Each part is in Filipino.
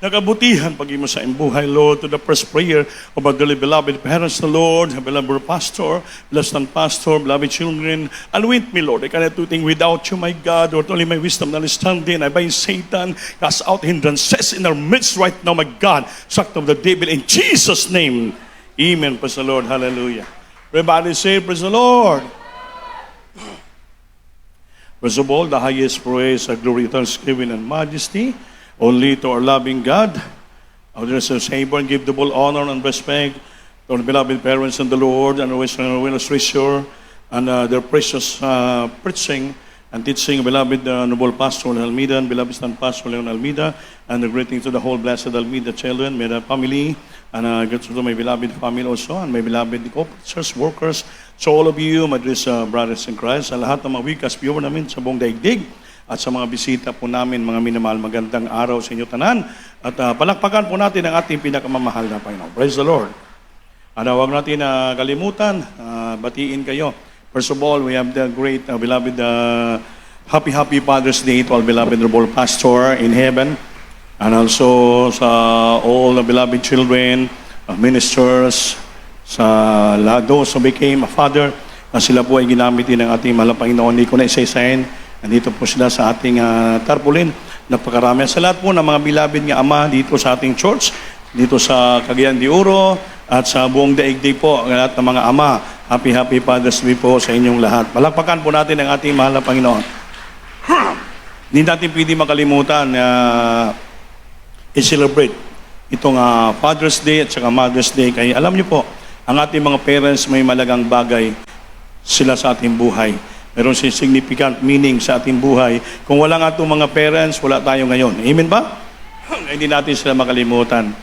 Nagabutihan pag mo sa imbuhay, Lord, to the first prayer of our dearly beloved parents, the Lord, beloved pastor, blessed pastor, beloved children, anoint me, Lord. I cannot do things without you, my God, Lord. Only my wisdom and understanding. I bind Satan, cast out hindrances in our midst right now, my God. Sacked of the devil in Jesus' name. Amen. Praise the Lord. Hallelujah. Everybody say, praise the Lord. First of all, the highest praise, glory, thanksgiving, and majesty only to our loving God, our dear Savior, and give the full honor and respect to our beloved parents in the Lord, and our illustration, and their precious preaching and teaching, beloved noble Pastor Almeida, and beloved Stan Pastor Leon Almeida, and the greetings to the whole blessed Almeida children, my family, and greetings to my beloved family also, and my beloved co-preachers, workers, so all of you, my dear brothers in Christ, sa lahat ng mga wikas viewer namin sa buong daigdig, at sa mga bisita po namin, mga minamahal, magandang araw sa inyo tanan. At palakpakan po natin ang ating pinakamamahal na Panginoon. Praise the Lord. Huwag natin kalimutan, batiin kayo. First of all, we have the great, beloved, happy Father's Day to all beloved noble pastor in heaven. And also sa all the beloved children, ministers, sa those who became a father, na sila po ay ginamit din ng ating mahal na Panginoon. Hindi ko na isa-isahin. Nandito po sila sa ating tarpaulin. Napakarami. Sa lahat po ng mga beloved nga ama dito sa ating church, dito sa Cagayan de Oro, at sa buong daigdig po, ang lahat ng mga ama. Happy Father's Day po sa inyong lahat. Palakpakan po natin ang ating mahal na Panginoon. Hindi natin pwede makalimutan na i-celebrate itong Father's Day at saka Mother's Day. Kaya alam niyo po, ang ating mga parents may malagang bagay sila sa ating buhay. Meron siya significant meaning sa ating buhay. Kung wala nga itong mga parents, wala tayo ngayon. Amen ba? Hindi natin sila makalimutan.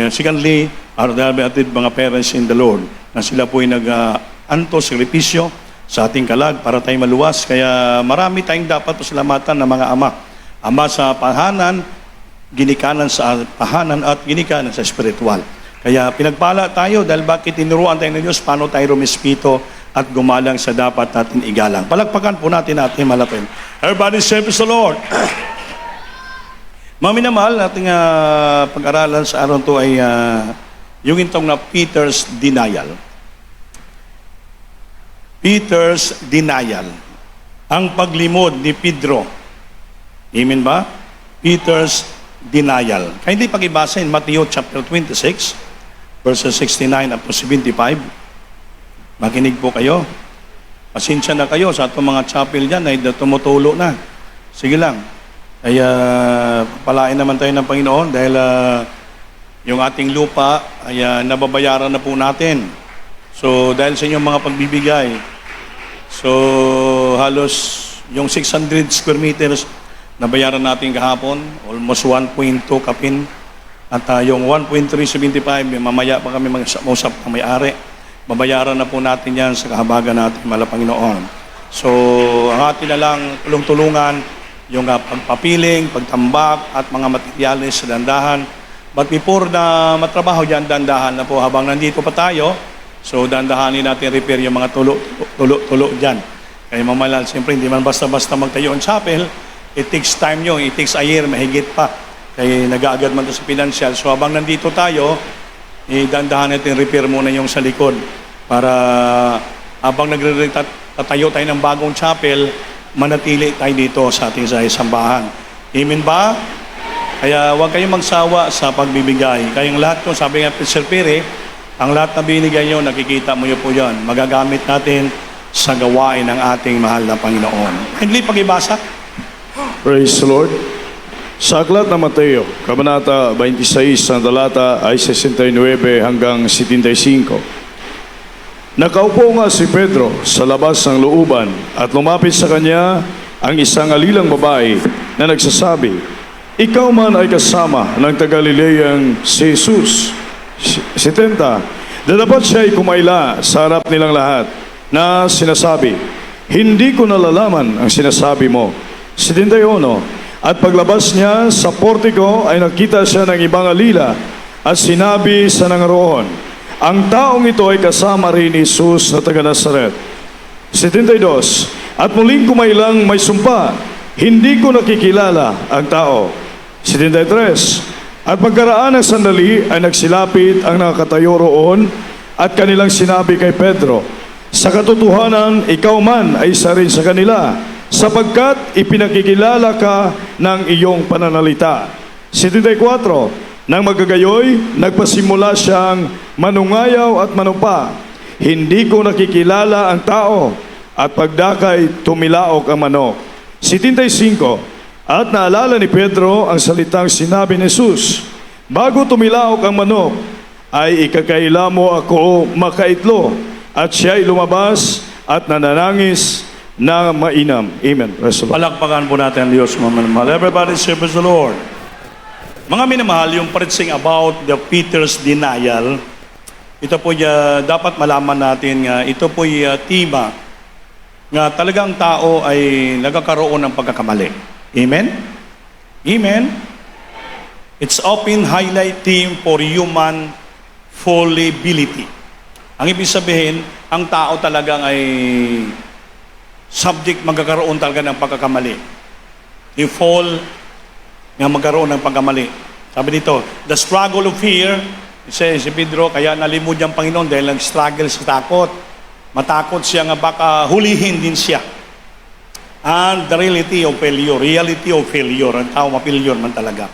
Secondly, our beloved mga parents in the Lord, na sila po ay nag-anto, sakripisyo sa ating kalag para tayo maluwas. Kaya marami tayong dapat pasalamatan ng mga ama. Ama sa pahanan, ginikanan sa pahanan, at ginikanan sa spiritual. Kaya pinagpala tayo dahil bakit tinuruan tayo ng Diyos paano tayo rumispito at gumalang sa dapat natin igalang. Palakpakan po natin malapin. Everybody say, praise the Lord. Mga minamahal, ating pag-aralan sa araw to ay yung itong na Peter's denial. Peter's denial. Ang paglimod ni Pedro. Amen ba? Peter's denial. Kaya hindi pag-ibasa in Matthew chapter 26, verses 69 up to 75. Makinig po kayo. Pasensya na kayo sa itong mga chapel dyan ay tumutulo na. Sige lang. Kaya palain naman tayo ng Panginoon dahil yung ating lupa ay nababayaran na po natin. So dahil sa inyong mga pagbibigay, so halos yung 600 square meters nabayaran natin kahapon, almost 1.2 kapin. At yung 1.375, mamaya pa kami mag-usap ng may-ari. Mabayaran na po natin yan sa kahabagan natin, mahal na Panginoon. So, ang atin na lang tulong-tulungan, yung pagpapiling, pagtambak, at mga materyales sa dandahan. But before na matrabaho dyan, dandahan na po habang nandito pa tayo. So, dandahanin natin repair yung mga tulo dyan. Kaya mamalan, siyempre, hindi man basta-basta magtayo ang chapel. It takes time nyo, it takes a year, mahigit pa. Kaya nag-aagad man ito sa financial. So, habang nandito tayo, dandahan natin repair muna yung sa likod para habang nagtatayo tayo ng bagong chapel, manatili tayo dito sa ating sambahan. Amen ba? Kaya huwag kayong magsawa sa pagbibigay. Kayong lahat ko, sabi nga Sir Pere, ang lahat na binigay nyo, nakikita mo yun po yan. Magagamit natin sa gawain ng ating mahal na Panginoon. Hindi pag-ibasa. Praise the Lord. Sa aklat ng Mateo, Kabanata 26, ang talata ay 69 hanggang 75. Nakaupo nga si Pedro sa labas ng looban at lumapit sa kanya ang isang alilang babae na nagsasabi, "Ikaw man ay kasama ng taga-Galileang si Jesus." 70. Dadapat siya ay kumaila sa harap nilang lahat na sinasabi, "Hindi ko nalalaman ang sinasabi mo." 71. At paglabas niya sa portiko ay nakita siya ng ibang alila at sinabi sa nangaroon, "Ang taong ito ay kasama rin ni Jesus na taga Nazaret." 72. At muling kumailang may sumpa, "Hindi ko nakikilala ang tao." 73. At pagkaraan ng sandali ay nagsilapit ang nakatayo roon at kanilang sinabi kay Pedro, sa katotohanan, ikaw man ay isa rin sa kanila, sapagkat ipinakikilala ka ng iyong pananalita. 74. Nang magagayoy, nagpasimula siyang manungayaw at manumpa. Hindi ko nakikilala ang tao, at pagdakay tumilaok ang manok. 75. At naalala ni Pedro ang salitang sinabi ni Jesus, bago tumilaok ang manok, ay ikakaila mo ako makaitlo. At siya ay lumabas at nananangis na mainam. Amen. Praise the Lord. Palakpakan po natin ang Diyos, mga minamahal. Everybody say, praise the Lord. Mga minamahal, yung preaching about the Peter's denial, ito po dapat malaman natin nga ito po tema nga talagang tao ay nagkakaroon ng pagkakamali. Amen? Amen? It's open highlight theme for human fallibility. Ang ibig sabihin, ang tao talagang ay subject magkakaroon talaga ng pagkakamali. You fall nga magkaroon ng pagkakamali. Sabi dito, the struggle of fear, si Pedro, kaya nalimod niyang Panginoon dahil nag-struggle sa takot. Matakot siya nga baka hulihin din siya. And the reality of failure, ang tao ma-failure man talaga.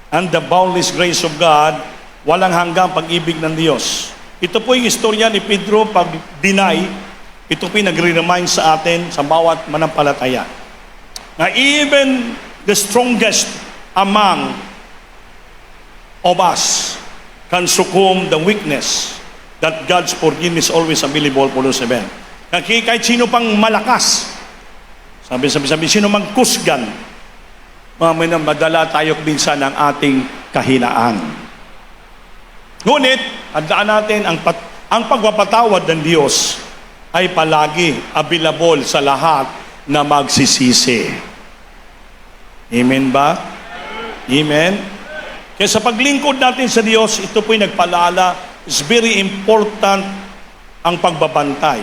And the boundless grace of God, walang hanggang pag-ibig ng Diyos. Ito po yung istorya ni Pedro pag-deny. Ito po yung nagre-remind sa atin sa bawat manampalataya. Na even the strongest among of us can succumb the weakness that God's forgiveness is always available for those events. Kahit sino pang malakas, sabi, sino mang kusgan, madala tayo minsan ng ating kahinaan. Ngunit, handaan natin ang pagpapatawad ng Diyos ay palagi available sa lahat na magsisisi. Amen ba? Amen? Kaya sa paglingkod natin sa Diyos, ito po'y nagpaalala, it's very important ang pagbabantay.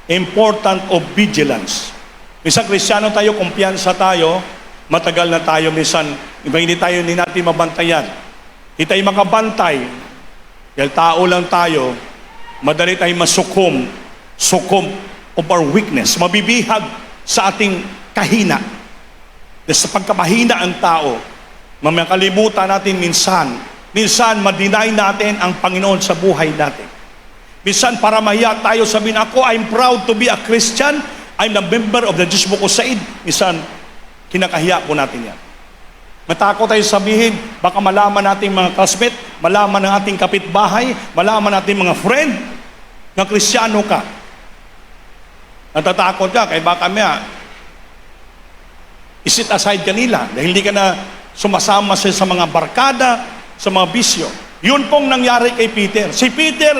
Important of vigilance. Minsan Kristiyano tayo, kumpiyansa tayo, matagal na tayo, minsan, hindi natin mabantayan. Hindi tayo makabantay. Dahil tao lang tayo, madali tayong succumb of our weakness, mabibihag sa ating kahina. Dahil sa pagkamahina ang tao, mamakalimutan natin minsan ma-deny natin ang Panginoon sa buhay natin. Minsan para mahiya tayo sabihin, ako, I'm proud to be a Christian, I'm a member of the Jesus Book of Said. Minsan, kinakahiya po natin yan. Matakot tayo sabihin, baka malaman nating mga classmate, malaman ng ating kapitbahay, malaman nating mga friend, na Kristiyano ka. Natatakot ka, kaya baka isit aside kanila, dahil hindi ka na sumasama sa mga barkada, sa mga bisyo. Yun pong nangyari kay Peter. Si Peter,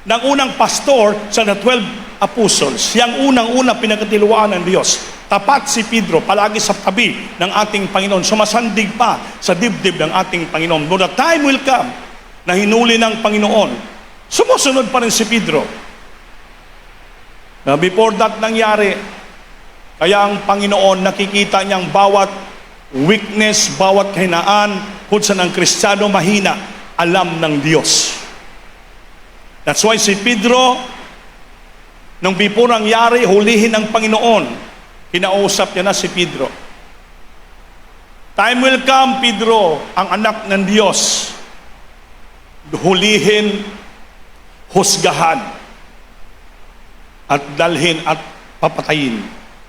ng unang pastor sa the 12 apostles, siyang unang-unang pinagkatiluan ng Diyos. Tapat si Pedro, palagi sa tabi ng ating Panginoon, sumasandig pa sa dibdib ng ating Panginoon. But the time will come na hinuli ng Panginoon, sumusunod pa rin si Pedro. Now, before that nangyari, kaya ang Panginoon nakikita niyang bawat weakness, bawat kahinaan, kung saan ang Kristiyano mahina, alam ng Diyos. That's why si Pedro, nung before nangyari, hulihin ng Panginoon, kinausap niya na si Pedro. Time will come, Pedro, ang anak ng Diyos, hulihin, husgahan, at dalhin at papatayin.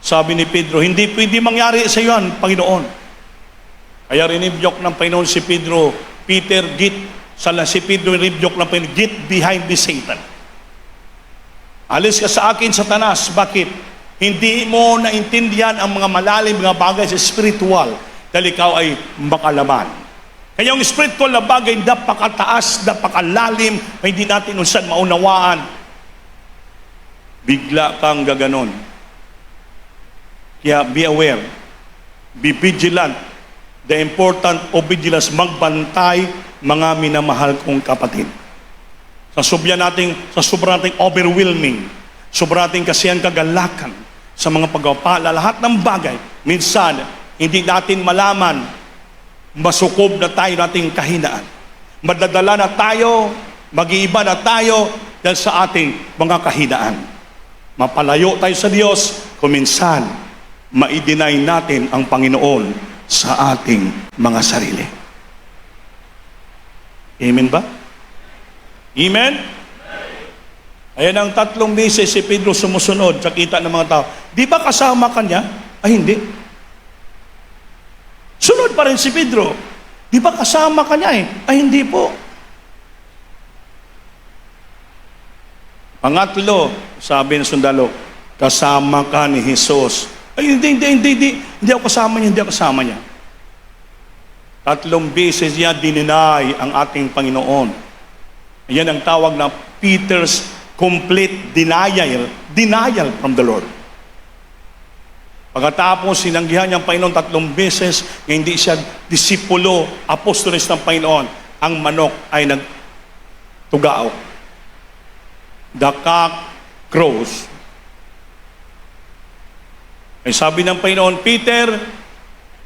Sabi ni Pedro, hindi pwede mangyari sa iyo yan, Panginoon. Kaya rinibyok ng Panginoon si Pedro, Peter, si Pedro rinibyok ng Panginoon, get behind the Satan. Alis ka sa akin, Satanas. Bakit? Hindi mo naintindihan ang mga malalim, mga bagay sa spiritual dahil ikaw ay makalaman. Kaya yung spiritual na bagay, napakataas, napakalalim, hindi natin unsan maunawaan. Bigla kang gaganon. Kaya be aware, be vigilant. The important of vigilance, magbantay, mga minamahal kong kapatid. Sa sobrang nating overwhelming, sobrang nating kasiyang kagalakan sa mga pagpapala, lahat ng bagay, minsan, hindi natin malaman, masukob na tayo nating kahinaan. madadala na tayo, mag-iiba na tayo dahil sa ating mga kahinaan. Mapalayo tayo sa Diyos kung minsan ma-deny natin ang Panginoon sa ating mga sarili. Amen ba? Amen? Ayan ang 3 beses si Pedro sumusunod sa kita ng mga tao. Di ba kasama ka niya? Ay, hindi. Sunod pa rin si Pedro. Di ba kasama ka niya eh? Ay, hindi po. Pangatlo, sabi ng sundalo, kasama ka ni Jesus. Ay, hindi ako kasama niya, hindi ako kasama niya. 3 beses niya dininay ang ating Panginoon. Ayan ang tawag na Peter's complete denial from the Lord. Pagkatapos sinanggihan niya ang Panginoon 3 beses, na hindi siya disipulo, apostoles ng Panginoon, ang manok ay nagtugao. The cock crows. Ay sabi ng Panginoon, Peter,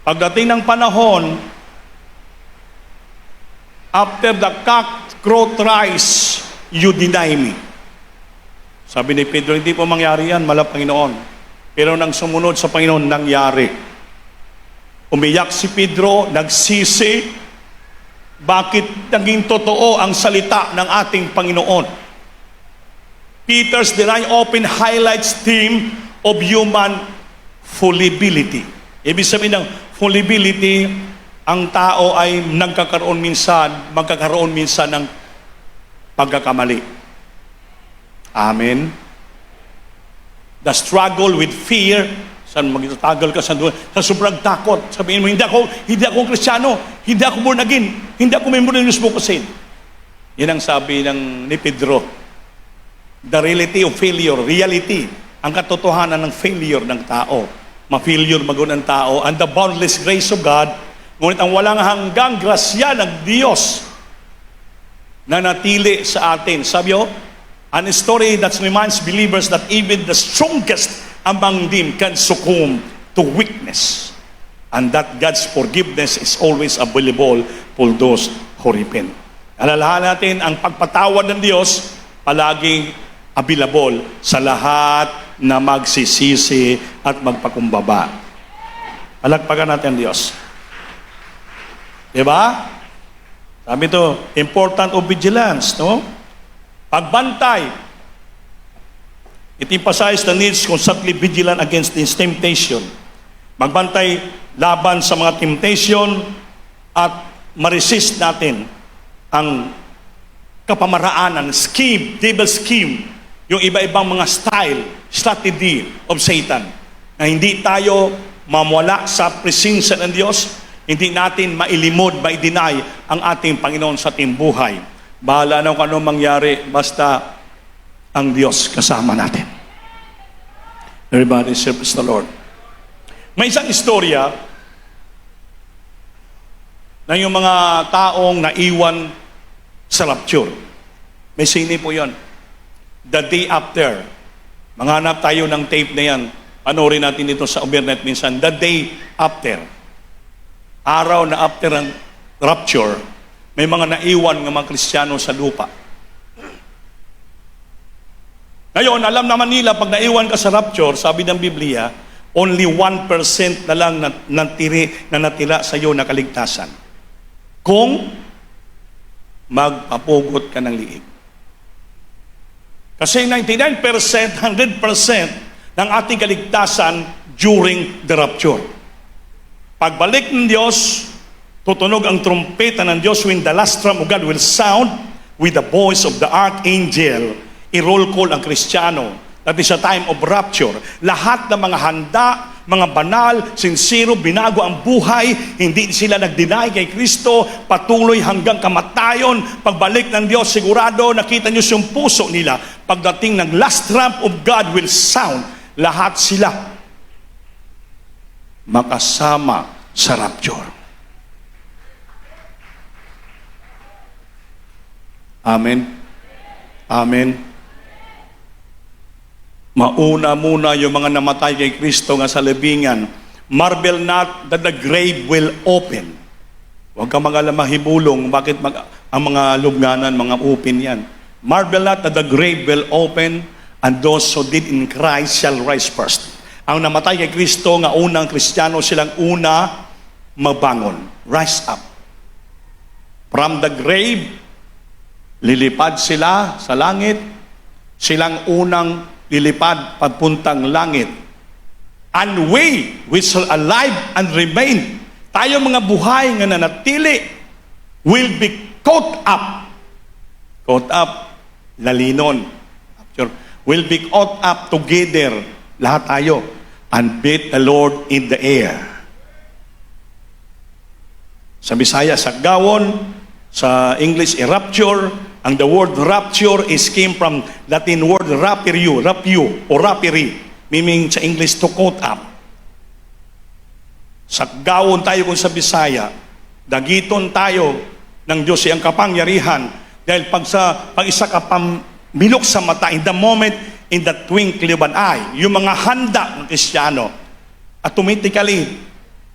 pagdating ng panahon, after the cock crow thrice, you deny me. Sabi ni Pedro, hindi po mangyari yan, mala Panginoon. Pero nang sumunod sa Panginoon, nangyari. Umiyak si Pedro, nagsisi. Bakit naging totoo ang salita ng ating Panginoon? Peter's deny open highlights theme of human fallibility. Ibig sabihin ng fallibility, ang tao ay magkakaroon minsan ng pagkakamali. Amen. The struggle with fear, saan magtatagal ka sa sobrang takot. Sabihin mo, hindi ako Kristiyano, hindi ako born again, hindi ako member ng News Book of Sin. Yan ang sabi ni Pedro. The reality of failure, ang katotohanan ng failure ng tao. Ma-failure magun ang tao, and the boundless grace of God, ngunit ang walang hanggang grasya ng Diyos na natili sa atin. Sabi yo, a story that reminds believers that even the strongest among them can succumb to weakness, and that God's forgiveness is always available for those who repent. Alalahan natin, ang pagpatawad ng Diyos palaging available sa lahat na magsisisi at magpakumbaba. Palagpagan natin ang Diyos. Diba? Sabi ito, important of vigilance, no? Pagbantay. It emphasizes the needs constantly vigilant against this temptation. Magbantay laban sa mga temptation at ma-resist natin ang kapamaraanan, scheme, devil scheme, yung iba-ibang mga style, strategy of Satan, na hindi tayo mamwala sa presensya ng Diyos, hindi natin mailimod, ma-deny ang ating Panginoon sa ating buhay. Bahala na kung ano mangyari, basta ang Diyos kasama natin. Everybody serves the Lord. May isang istorya na yung mga taong naiwan sa rapture. May sini po yon. The day after. Manghanap tayo ng tape na yan. Panoorin natin dito sa Overnet minsan. The day after. Araw na after ang rapture, may mga naiwan ng mga Kristiyano sa lupa. Ngayon, alam naman nila, pag naiwan ka sa rapture, sabi ng Biblia, only 1% na lang na natira sa iyo na kaligtasan. Kung magpapugot ka ng liig. Kasi 99%, 100% ng ating kaligtasan during the rapture. Pagbalik ng Diyos, tutunog ang trumpeta ng Diyos when the last trump of God will sound with the voice of the archangel. I-roll call ang Kristiyano. That is a time of rapture. Lahat ng mga handa, mga banal, sincero, binago ang buhay, hindi sila nag-deny kay Kristo, patuloy hanggang kamatayon. Pagbalik ng Diyos, sigurado, nakita niyo yung puso nila. Pagdating ng last trump of God will sound, lahat sila makasama sa rapture. Amen. Amen. Mauna muna yung mga namatay kay Kristo nga sa libingan. Marvel not that the grave will open. Huwag ka mga mahibulong. Bakit ang mga lubnganan, mga open yan. Marvel not that the grave will open, and those who did in Christ shall rise first. Ang namatay kay Kristo, nga unang Kristiyano, silang una mabangon. Rise up. From the grave, lilipad sila sa langit. Silang unang lilipad papuntang langit. And we, which are alive and remain, tayo mga buhay nga nanatili, will be caught up. Caught up, lalinon. Will be caught up together, lahat tayo, and meet the Lord in the air. Sa Bisaya, saggawon, sa English, rapture. Ang the word rapture is came from Latin word rapirio, or rapiri, meaning sa English to caught up. Saggawon tayo kung sa Bisaya, dagiton tayo ng Diyos siyang kapangyarihan, dahil pag isa ka milok sa mata, in the moment, in the twinkling of an eye, yung mga handa ng Kristiyano, automatically,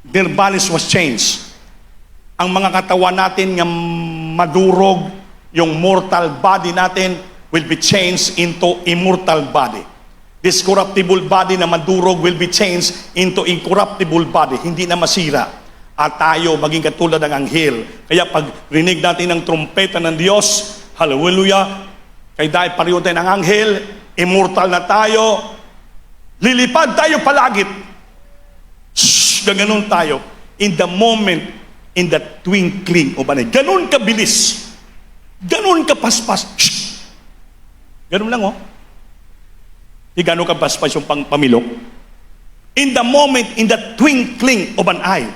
their bodies was changed. Ang mga katawan natin nga madurog, yung mortal body natin will be changed into immortal body. This corruptible body na madurog will be changed into incorruptible body, hindi na masira. At tayo maging katulad ng anghel. Kaya pag rinig natin ng trumpeta ng Diyos, hallelujah, kaya dahil pareho tayo ng anghel, immortal na tayo, lilipad tayo palagit. Gaganon tayo. In the moment, in the twinkling of an eye. Ganon kabilis. Ganon kapaspas. Ganon lang, oh. Di ganon kapaspas yung pamilok. In the moment, in the twinkling of an eye,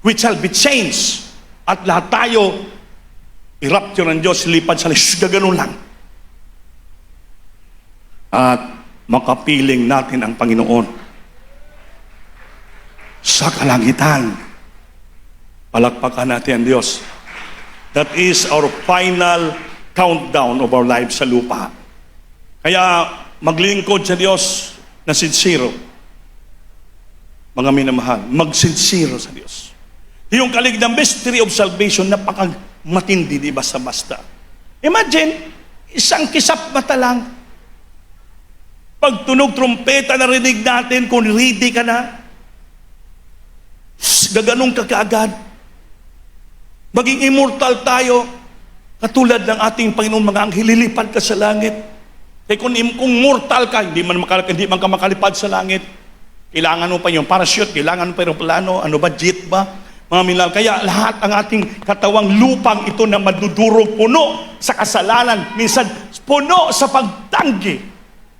which shall be changed. At lahat tayo, i-rapture ng Diyos, lipad sa langit. Gaganon lang. At makapiling natin ang Panginoon sa kalangitan. Palakpakan natin ang Diyos. That is our final countdown of our lives sa lupa. Kaya maglingkod sa Diyos na sincero. Mga minamahal, magsincero sa Diyos. Yung kaligdang mystery of salvation, napakamatindi, di basta-basta. Imagine, isang kisap mata lang. Pag tunog trumpeta, narinig natin, kung ready ka na, gaganong ka kaagad. Maging immortal tayo, katulad ng ating Panginoon, mga anghel, lilipad ka sa langit. Kaya kung mortal ka, hindi man ka makalipad sa langit, kailangan mo pa yung parachute, kailangan mo pa yung plano, ano ba, jet ba? Mga minal, kaya lahat ang ating katawang lupang ito na madudurog, puno sa kasalanan, minsan puno sa pagtanggi,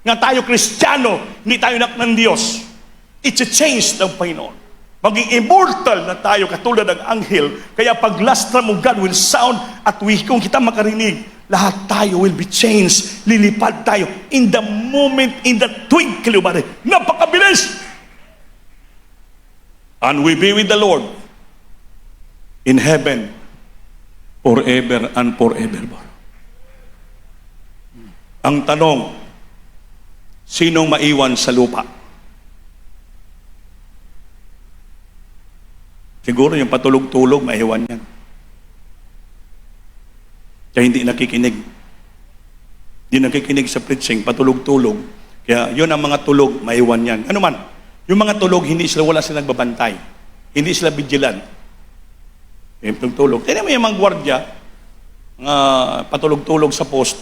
nga tayo Kristiyano, hindi tayo anak ng Diyos. It's a change ng Panginoon. Maging immortal na tayo katulad ng anghel. Kaya pag last trump of God will sound at kung kita makarinig, lahat tayo will be changed. Lilipad tayo in the moment, in the twinkling of an eye. Napakabilis! And we be with the Lord in heaven forever and forevermore. Ang tanong, sinong maiwan sa lupa? Siguro yung patulog-tulog, maiwan yan. Kaya hindi nakikinig. Hindi nakikinig sa preaching, patulog-tulog. Kaya yun ang mga tulog, maiwan yan. Ano man, yung mga tulog, wala silang nagbabantay. Hindi sila vigilant. Yung tulog. Kaya may mga gwardya, patulog-tulog sa post,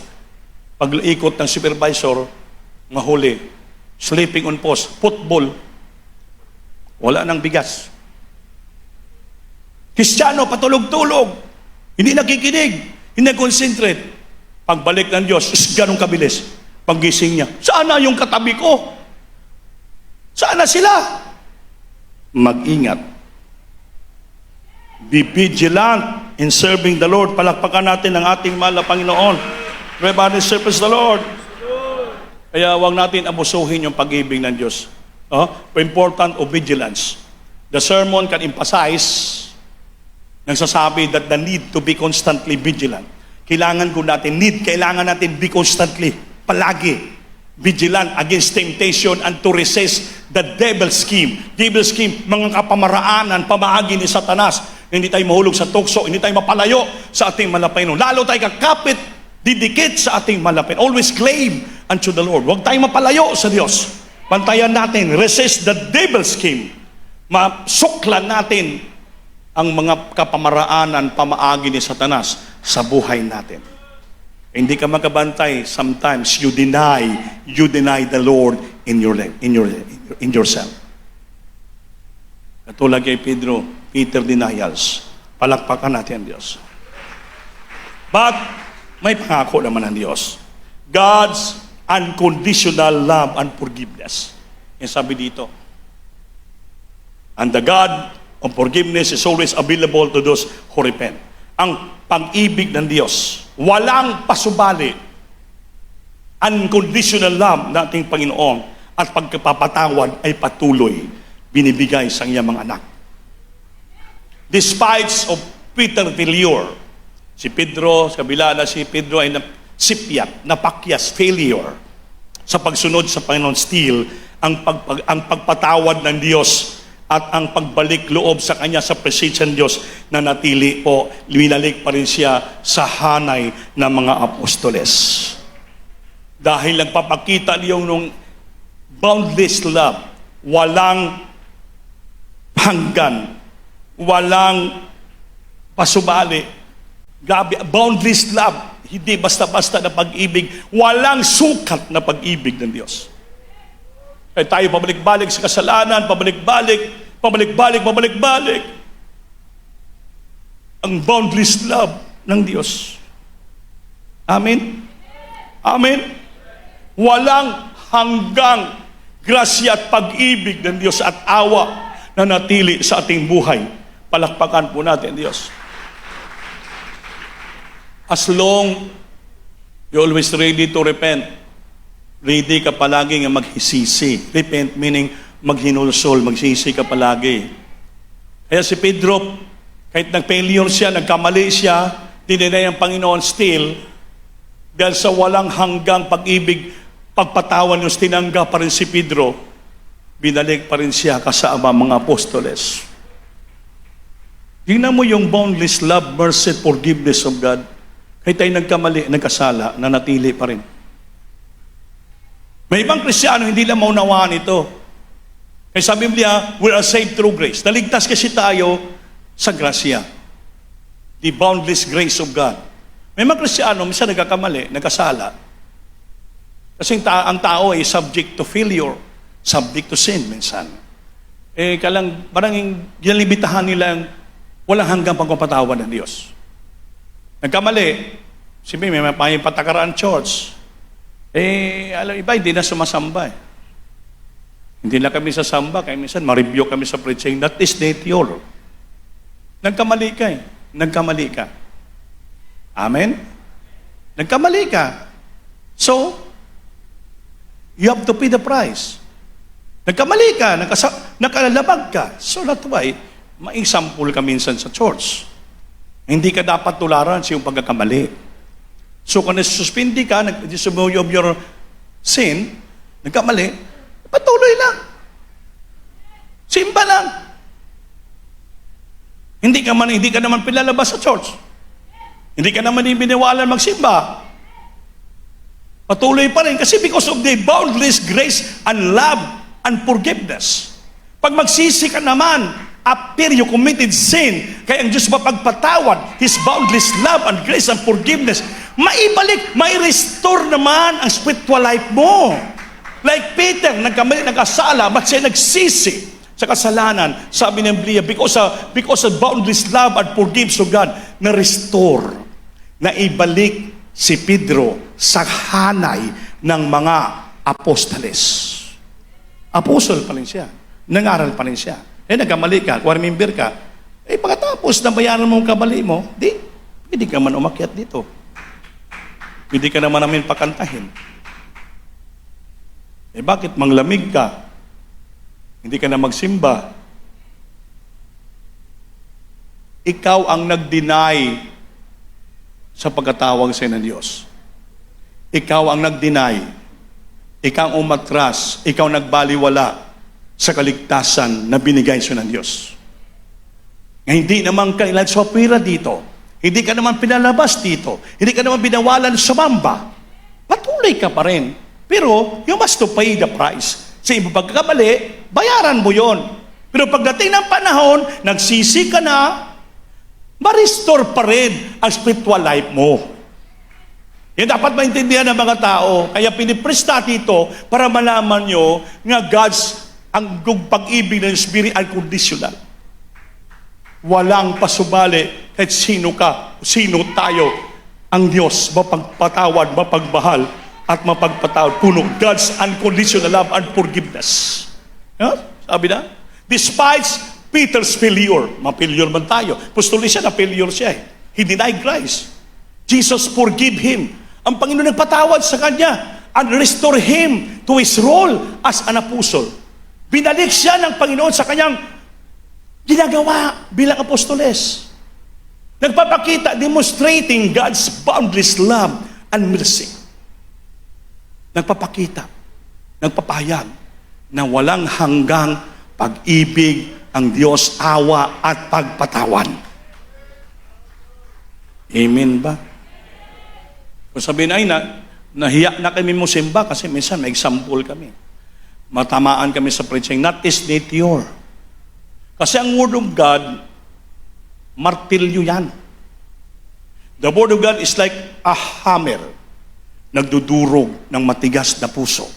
pag-ikot ng supervisor, mahuli, sleeping on post, football, wala nang bigas. Kristiyano, patulog-tulog, hindi nakikinig, hindi nag-concentrate. Pagbalik ng Diyos, ganong kabilis. Paggising niya, saan na yung katabi ko? Saan na sila? Mag-ingat. Be vigilant in serving the Lord. Palakpakan natin ang ating mahal na Panginoon. Everybody serve the Lord. Kaya huwag natin abusuhin yung pag-ibig ng Diyos. Important of vigilance. The sermon can emphasize nagsasabi that the need to be constantly vigilant. Kailangan natin be constantly, palagi, vigilant against temptation and to resist the devil's scheme. Devil's scheme, mga kapamaraanan, pamaagi ni Satanas Hindi tayo mahulog sa tukso, hindi tayo mapalayo sa ating malapaynon. Lalo tayo kakapit, didikit sa ating malapaynon. Always claim unto the Lord. Huwag tayo mapalayo sa Diyos. Pantayan natin, resist the devil's scheme. Masuklan natin ang mga kapamaraanan, pamaagi ni Satanas sa buhay natin. Hindi ka makabantay, sometimes you deny the Lord in yourself. Katulad kay Peter denials. Palakpakan natin ang Diyos. But may pangako naman ang Diyos. God's unconditional love and forgiveness. Yung sabi dito. And the God of forgiveness is always available to those who repent. Ang pag-ibig ng Diyos, walang pasubali. Unconditional love ng ating Panginoon at pagkapapatawad ay patuloy binibigay sa iyang mga anak. Despite of Peter failure, si Pedro, sa kabila na si Pedro ay sipyat, napakyas, failure sa pagsunod sa Panginoon. Still, ang pagpatawad ng Diyos at ang pagbalik loob sa kanya sa presensya ng Diyos na natili po, winalik pa rin siya sa hanay ng mga apostoles. Dahil nagpapakita niyong nung boundless love, walang hanggan, walang pasubali. Grabe, boundless love, hindi basta-basta na pag-ibig, walang sukat na pag-ibig ng Diyos. Kaya tayo pabalik-balik sa kasalanan, pabalik-balik. Ang boundless love ng Diyos. Amen? Amen? Walang hanggang grasya at pag-ibig ng Diyos at awa na natili sa ating buhay. Palakpakan po natin, Diyos. As long you always ready to repent, ready ka palagi nga maghisisi. Repent meaning maghinulsol, magsisi ka palagi. Kaya si Pedro, kahit nag-failure siya, nagkamali siya, dinenay ang Panginoon still, dahil sa walang hanggang pag-ibig, pagpatawan yung tinanggap pa rin si Pedro, binalik pa rin siya kasama mga apostoles. Tingnan mo yung boundless love, mercy, forgiveness of God. Kahit tayo nagkamali, nagkasala, nanatili pa rin. May ibang Kristiyano, hindi lang maunawaan ito. Kaya sa Biblia, we are saved through grace. Naligtas kasi tayo sa grasya. The boundless grace of God. May mga Kristiyano, minsan nagkakamali, nagkasala. Kasi ang tao ay subject to failure, subject to sin minsan. Parang ginalibitahan nilang walang hanggang pagpapatawad ng Diyos. Nagkamali, sabi may patakaran church. Alam, iba hindi na sumasamba eh. Hindi na kami sasamba, kaya minsan ma-review kami sa preaching. That is nature. Nagkamali ka eh. Nagkamali ka. Amen? Nagkamali ka. So, you have to pay the price. Nagkamali ka, nakalabag ka. So that's why, ma-example ka minsan sa church. Hindi ka dapat tularan sa iyong pagkakamali. So kung nasuspindi ka, nag-disavow of your sin, nagkamali, patuloy lang. Simba lang. Hindi ka naman pinalabas sa church. Hindi ka naman ibiniwalan magsimba. Patuloy pa rin kasi because of the boundless grace and love and forgiveness. Pag magsisi ka naman, after you committed sin, kaya ang Diyos mapagpatawad, His boundless love and grace and forgiveness, maibalik, mai-restore naman ang spiritual life mo. Like Peter, nagkamali, nagkasala, but siya nagsisi sa kasalanan. Sabi ng Biblia, because of boundless love and forgiveness of God, na-restore, naibalik si Pedro sa hanay ng mga apostoles. Apostol pa rin siya. Nangaral pa rin siya. Nagkamali ka, kung remember ka, pagkatapos na bayaran mo ang kamali mo, hindi ka man umakyat dito. Hindi ka naman namin pakantahin. Bakit manglamig ka? Hindi ka na magsimba. Ikaw ang nag-deny sa pagkatawag sa ng Diyos. Ikaw ang nag-deny. Ikaw ang umatras. Ikaw ang nagbaliwala sa kaligtasan na binigay sa ng Diyos. Hindi naman kailan sopira dito. Hindi ka naman pinalabas dito. Hindi ka naman binawalan sa mamba. Patuloy ka pa rin. Pero you must to pay the price. Sa ibang pagkakamali, bayaran mo yon. Pero pagdating ng panahon, nagsisi ka na, ma-restore pa rin ang spiritual life mo. Yan dapat maintindihan ng mga tao. Kaya pinipress natin ito para malaman nyo nga ang pag-ibig ng Spirit unconditional. Walang pasubali kahit sino ka, sino tayo. Ang Diyos, mapagpatawad, mapagmahal, at mapagpatawad. Puno God's unconditional love and forgiveness. Huh? Sabi na? Despite Peter's failure, ma-failure man tayo. Pustuli siya, na-failure siya. He denied Christ. Jesus forgive him. Ang Panginoon nagpatawad sa kanya and restore him to his role as an apostle. Binalik siya ng Panginoon sa kanyang ginagawa bilang apostoles. Nagpapakita, demonstrating God's boundless love and mercy. Nagpapakita, nagpapahayag na walang hanggang pag-ibig ang Diyos, awa at pagpatawan. Amen ba? Kung sabihin ay nahiya na kami mo simba kasi minsan may example kami. Matamaan kami sa preaching, not is nature. Kasi ang Word of God, martilyo yan. The Word of God is like a hammer, nagdudurog ng matigas na puso.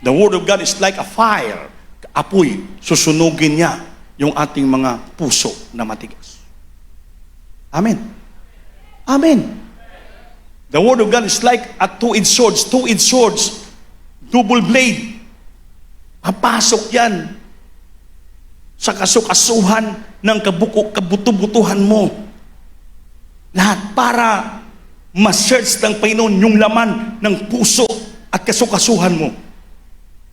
The Word of God is like a fire, apoy, susunugin niya yung ating mga puso na matigas. Amen. Amen. The Word of God is like a two-edged swords, double blade. Papasok yan sa kasukasuhan ng kabuto-butuhan mo. Lahat para ma-search ng Panginoon yung laman ng puso at kasukasuhan mo.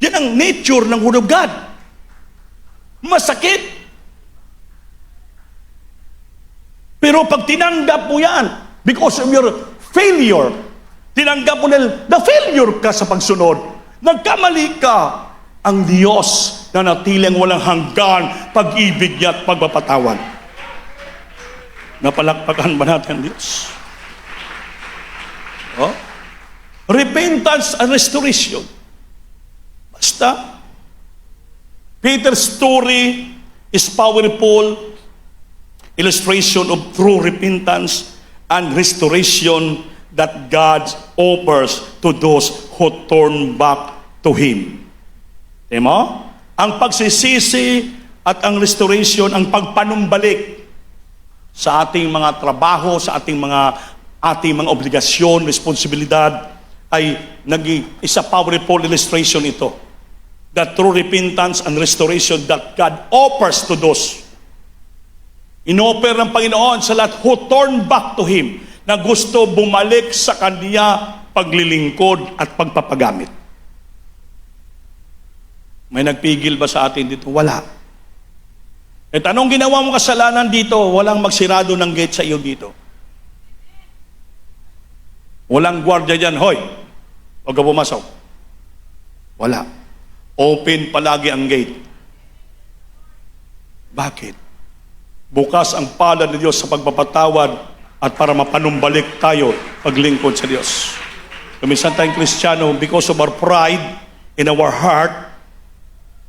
Yan ang nature ng Word of God. Masakit. Pero pag tinanggap mo yan, because of your failure, tinanggap mo na failure ka sa pagsunod, nagkamali ka, ang Diyos na natiling walang hanggan, pag-ibig niya at pagpapatawan. Napalakpakan ba natin ang Diyos? Oh? Repentance and restoration. Basta, Peter's story is powerful illustration of true repentance and restoration that God offers to those who turn back to Him. Temo? Ang pagsisisi at ang restoration, ang pagpanumbalik sa ating mga trabaho, sa ating mga obligasyon, responsibilidad, ay naging isa powerful illustration ito. The true repentance and restoration that God offers to those. Inoffer ng Panginoon sa lahat who turn back to Him, na gusto bumalik sa Kanya paglilingkod at pagpapagamit. May nagpigil ba sa atin dito? Wala. At anong ginawa mo kasalanan dito? Walang magsirado ng gate sa iyo dito. Walang gwardiya dyan, hoy, huwag ka pumasok. Wala. Open palagi ang gate. Bakit? Bukas ang palad ng Diyos sa pagpapatawad at para mapanumbalik tayo paglingkod sa Diyos. Kuminsan tayong Kristiyano, because of our pride in our heart,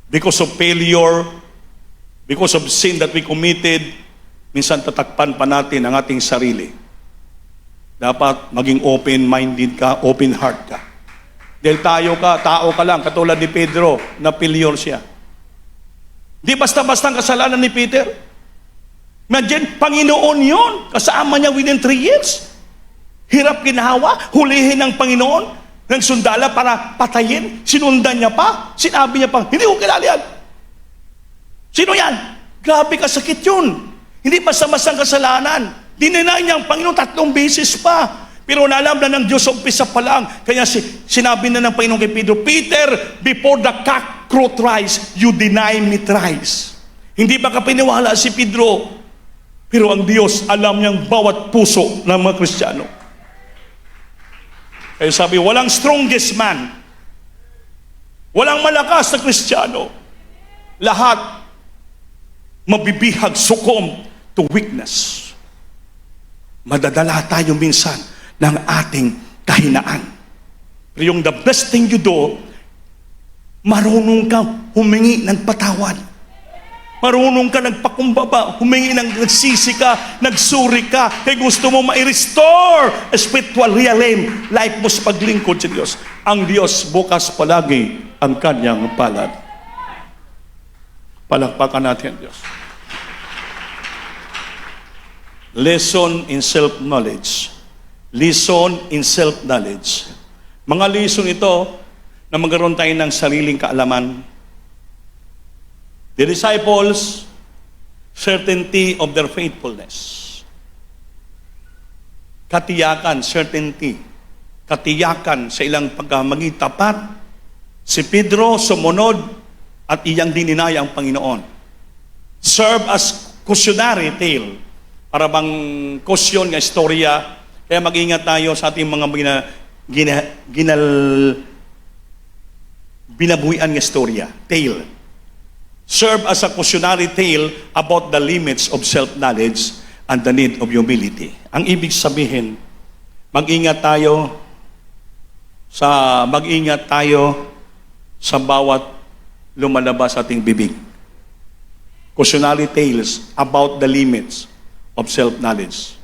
because of failure, because of sin that we committed, minsan tatakpan pa natin ang ating sarili. Dapat maging open-minded ka, open heart ka. Dahil tao ka lang, katulad ni Pedro, na failure siya. Di basta-basta ang kasalanan ni Peter. Imagine, Panginoon yun. Kasama niya within 3 years. Hirap ginawa, hulihin ng Panginoon ng sundala para patayin. Sinundan niya pa. Sinabi niya pa, hindi ko kilala yan. Sino yan? Grabe kasakit yun. Hindi basta-basta kasalanan. Dinenay niya ang Panginoon 3 beses pa. Pero naalam na ng Diyos umpisa pa lang. Kaya sinabi na ng Panginoon kay Pedro, Peter, before the cock crow thrice, you deny me thrice. Hindi ba ka piniwala si Pedro? Pero ang Diyos, alam niyang bawat puso ng mga Kristiyano. Kaya sabi, walang strongest man. Walang malakas na Kristiyano. Lahat mabibihag, sukom to weakness. Madadala tayo minsan ng ating kahinaan. Pero yung the best thing you do, marunong kang humingi ng patawad. Marunong ka nagpakumbaba, humingi ng nagsisi ka, nagsuri ka, kaya gusto mo ma-restore spiritual realm, life mo sa paglingkod sa Diyos. Ang Diyos bukas palagi ang kanyang palad. Palakpakan natin ang Diyos. Lesson in self-knowledge. Lesson in self-knowledge. Mga lesson ito na magkaroon tayo ng sariling kaalaman. The disciples, certainty of their faithfulness. Katiyakan, certainty. Katiyakan sa ilang pagkamaging tapat. Si Pedro sumunod at iyang dininaya ang Panginoon. Serve as cautionary tale. Para bang caution nga istorya. Kaya mag-ingat tayo sa ating mga binabuhian nga istorya. Tale. Serve as a cautionary tale about the limits of self-knowledge and the need of humility. Ang ibig sabihin, mag-ingat tayo sa bawat lumalabas sa ating bibig. Cautionary tales about the limits of self-knowledge.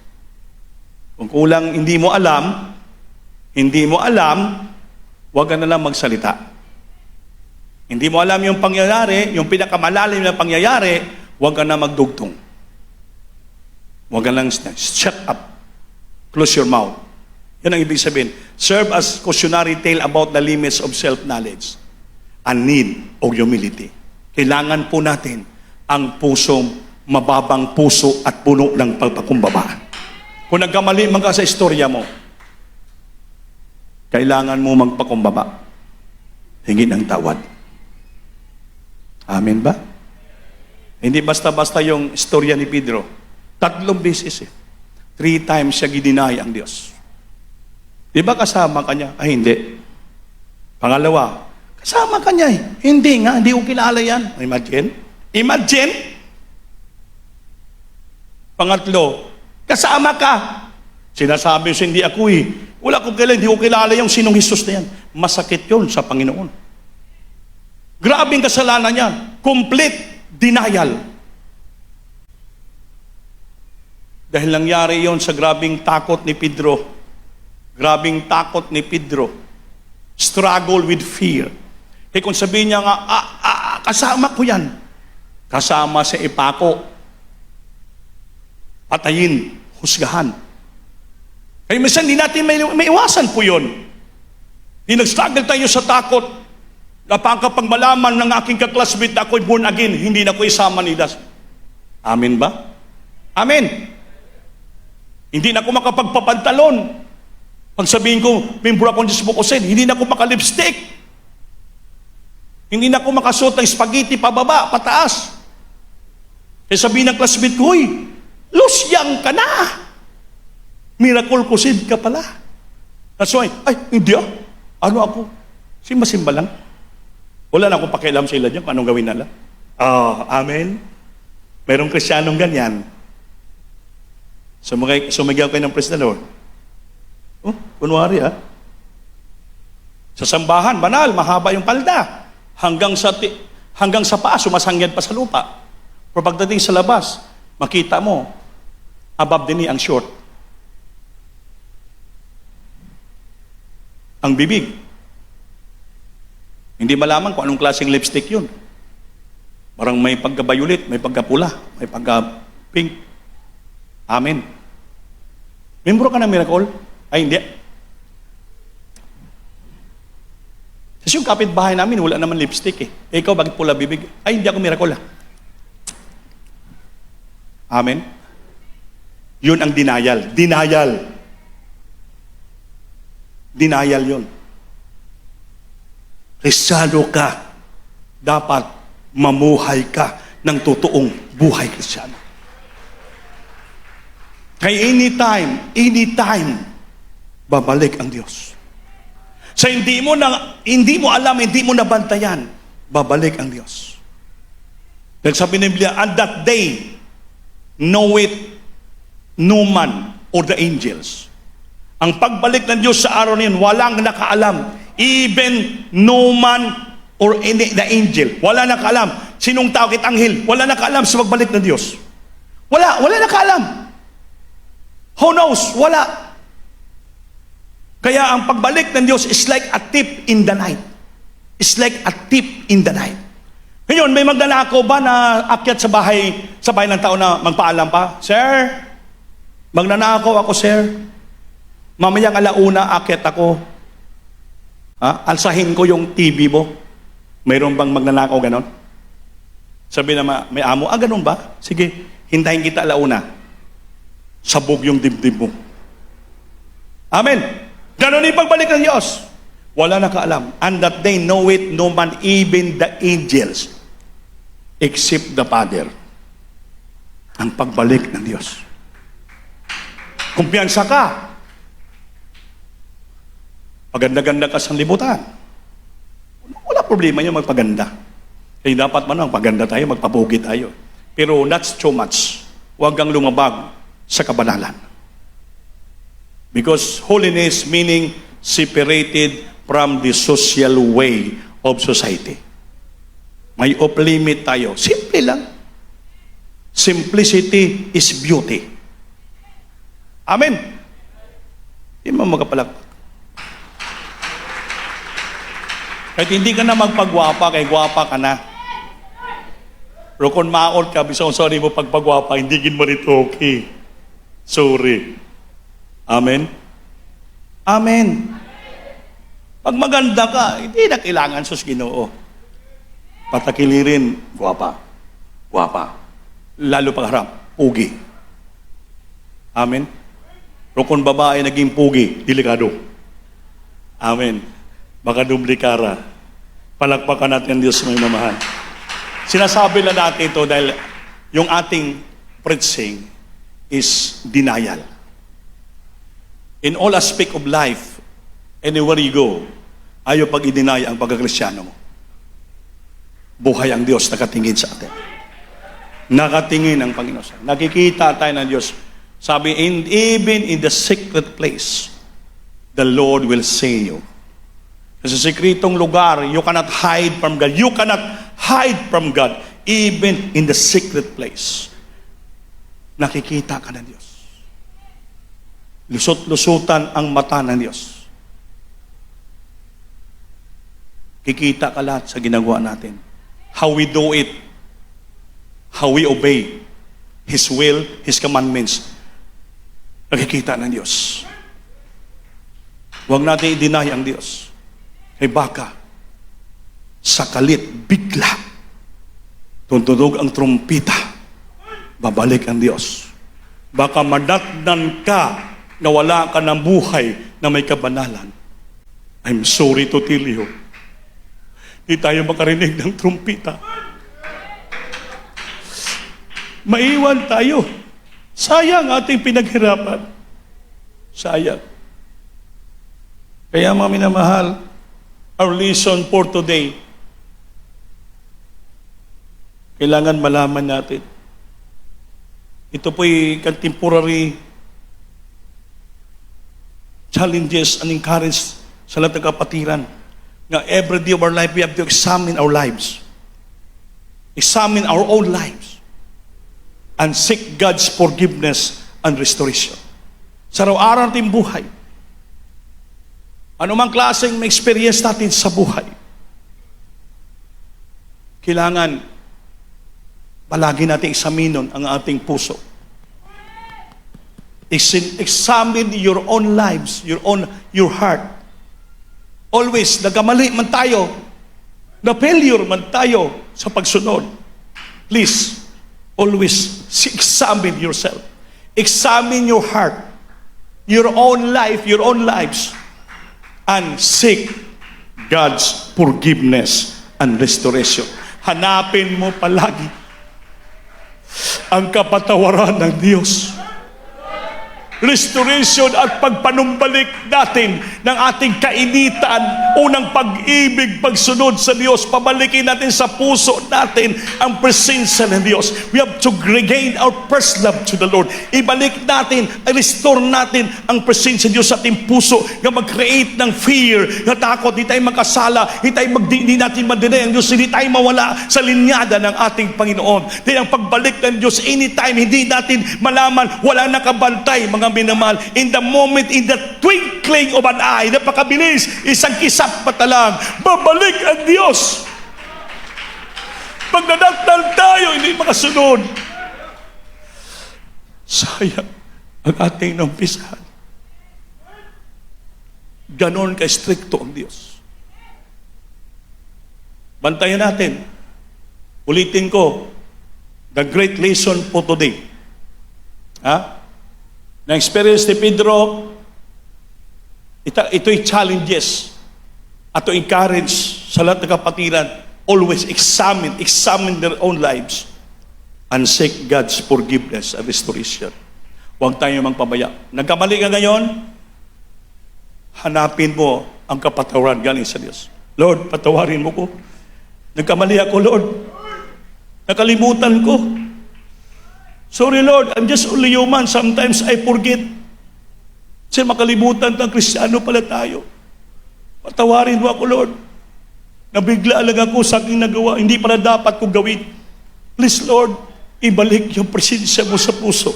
Kung kulang hindi mo alam, huwag ka na lang magsalita. Hindi mo alam yung pangyayari, yung pinakamalalim na pangyayari, huwag ka na magdugtong. Huwag ka lang shut up. Close your mouth. Yan ang ibig sabihin. Serve as cautionary tale about the limits of self-knowledge and need of humility. Kailangan po natin ang pusong mababang puso at puno ng pagpakumbaba. Kung nagkamali man ka sa istorya mo, kailangan mo magpakumbaba. Hingi ng tawad. Amen ba? Hindi basta-basta yung istorya ni Pedro. 3 beses 3 times siya gidinay ang Diyos. Di ba kasama ka niya? Ay, hindi. Pangalawa, kasama ka niya eh. Hindi nga, hindi ko kilala yan. Imagine. Pangatlo, kasama ka. Sinasabi siya, hindi ako eh. Wala ko kilala, hindi ko kilala yung sinong Jesus na yan. Masakit yun sa Panginoon. Grabing kasalanan yan. Complete denial. Dahil nangyari yon sa grabing takot ni Pedro. Grabing takot ni Pedro. Struggle with fear. Eh kung sabihin niya nga, kasama ko yan. Kasama sa ipako. Patayin, husgahan. Kaya minsan hindi natin may iwasan po yun. Di nag-struggle tayo sa takot. Napakapag malaman ng aking kaklasmate na ako'y born again, hindi na ko isama ni Das. Amen ba? Amen. Hindi na ako makapagpapantalon. Pag sabihin ko, member akong Diyos Bukosin, hindi na ako makalipstick. Hindi na ako makasuot ng spaghetti pababa, pataas. Kaya sabihin ng classmate ko, lusyang ka na. Miracle kusid ka pala. That's why, hindi Ano ako? Simba-simba lang. Wala na akong pakialam sa ilan dyan kung anong gawin nila. Amen. Mayroong Kristiyanong ganyan. Sumigaw kayo ng praise the Lord. Kunwari Sa sambahan, banal, mahaba yung palda. Hanggang sa paa, sumasangyad pa sa lupa. Pero pagdating sa labas, makita mo, above the knee ang short. Ang bibig. Hindi malaman kung anong klaseng lipstick yun. Parang may pagka-violet, may pagka-pula, may pagka-pink. Amen. Membro ka ng miracle? Ay, hindi. Kasi yung kapitbahay namin, wala naman lipstick eh. Ikaw, bakit pula bibig? Ay, hindi ako miracle Amen. Yun ang denial. Denial yun. Kristyano ka. Dapat mamuhay ka ng totoong buhay Kristyano. Kaya anytime, babalik ang Diyos. Sa hindi mo alam, hindi mo nabantayan, babalik ang Diyos. Dahil sabi ng Biblia, on that day, know it no man or the angels. Ang pagbalik ng Diyos sa araw na yun, walang nakaalam. Even no man or the angel. Wala nakaalam. Sinong tao kit anghel? Wala nakaalam sa pagbalik ng Diyos. Wala nakaalam. Who knows? Wala. Kaya ang pagbalik ng Diyos is like a tip in the night. It's like a tip in the night. Ngayon, may magnanakaw ba na akyat sa bahay ng tao na magpaalam pa? Sir, magnanakaw ako, sir. Mamayang alauna, akyat ako. Alsahin ko yung TV mo. Mayroon bang magnanakaw ganon? Sabi na may amo, ganon ba? Sige, hintayin kita alauna. Sabog yung dibdib mo. Amen. Ganon yung pagbalik ng Diyos. Wala nakaalam. And that they know it, no man, even the angels, except the Father. Ang pagbalik ng Diyos. Kumpiyansa ka. Paganda-ganda ka sa libutan. Wala problema yung magpaganda. Kaya dapat man magpaganda tayo, magpapugi tayo. Pero not too much. Huwag kang lumabag sa kabanalan. Because holiness meaning separated from the social way of society. May off-limit tayo. Simple lang. Simplicity is beauty. Amen. Hindi mo magapalakpak. Kahit hindi ka na magpagwapa, kay gwapa ka na. Pero kung maot ka, bisong sorry mo pagpagwapa, hindi gin mo rito okay. Sorry. Amen? Amen. Pag maganda ka, hindi na kailangan sus Ginoo. Patakilirin, gwapa. Gwapa. Lalo pag harap, pugi. Amen? Pero kung babae naging pugi, delikado. Amen. Baka dublikara. Palakpakan natin ang Diyos may mamahal. Sinasabi lang natin ito dahil yung ating preaching is denial. In all aspect of life, anywhere you go, ayaw pag i-deny ang pagkakristyano mo. Buhay ang Diyos, nakatingin sa atin. Nakatingin ang Panginoon. Nakikita tayo ng Diyos. Sabi, even in the secret place, the Lord will see you. Sa sekretong lugar, you cannot hide from God. You cannot hide from God, even in the secret place. Nakikita ka ng Diyos. Lusot-lusutan ang mata ng Diyos. Kikita ka lahat sa ginagawa natin. How we do it. How we obey His will, His commandments. Nakikita ng Diyos. Huwag natin i-deny ang Diyos. Kay baka, sa kalit, bigla, tutunog ang trumpita, babalik ang Diyos. Baka madatnan ka na wala ka ng buhay na may kabanalan. I'm sorry to tell you, di tayo makarinig ng trumpita. Maiwan tayo. Sayang ating pinaghirapan. Sayang. Kaya mga minamahal, our lesson for today, kailangan malaman natin. Ito po'y contemporary challenges and encourage sa lahat ng kapatiran. Na every day of our life, we have to examine our lives. Examine our own lives. And seek God's forgiveness and restoration. Sa araw-araw nating buhay, anumang klaseng may experience natin sa buhay, kailangan palagi natin examine ang ating puso. Examine your own lives, your heart. Always, nagkamali man tayo, na failure man tayo sa pagsunod. Please, always examine yourself. Examine your heart, your own life, your own lives, and seek God's forgiveness and restoration. Hanapin mo palagi ang kapatawaran ng Diyos. restoration at pagpanumbalik natin ng ating kainitan, unang pag-ibig, pagsunod sa Diyos. Pabalikin natin sa puso natin ang presensya ng Diyos. We have to regain our first love to the Lord. Ibalik natin, restore natin ang presensya ng Diyos sa ating puso na mag-create ng fear, na takot, hindi tayo magkasala, hindi natin madinay ang Diyos, hindi tayo mawala sa linyada ng ating Panginoon. Dahil ang pagbalik ng Diyos, anytime, hindi natin malaman, wala nakabantay, mga minamahal. In the moment, in the twinkling of an eye, napakabilis, isang kisap mata lang, babalik ang Diyos. Pag nadaktal tayo, hindi makasunod. Sayang ang ating nampisahan. Ganon ka-stricto ang Diyos. Bantayan natin. Ulitin ko, the great lesson po today. Na-experience ni Pedro, ito'y challenges at to encourage sa lahat ng kapatiran, always examine their own lives and seek God's forgiveness and restoration. Huwag tayo magpabaya. Nagkamali ka ngayon, hanapin mo ang kapatawaran galing sa Diyos. Lord, patawarin mo ko. Nagkamali ako, Lord. Nakalimutan ko. Sorry, Lord, I'm just only human. Sometimes I forget. Kasi makalimutan ng Kristiyano pala tayo. Patawarin mo ako, Lord. Nabigla lang ako sa aking nagawa. Hindi pala dapat kong gawin. Please, Lord, ibalik yung presensya mo sa puso.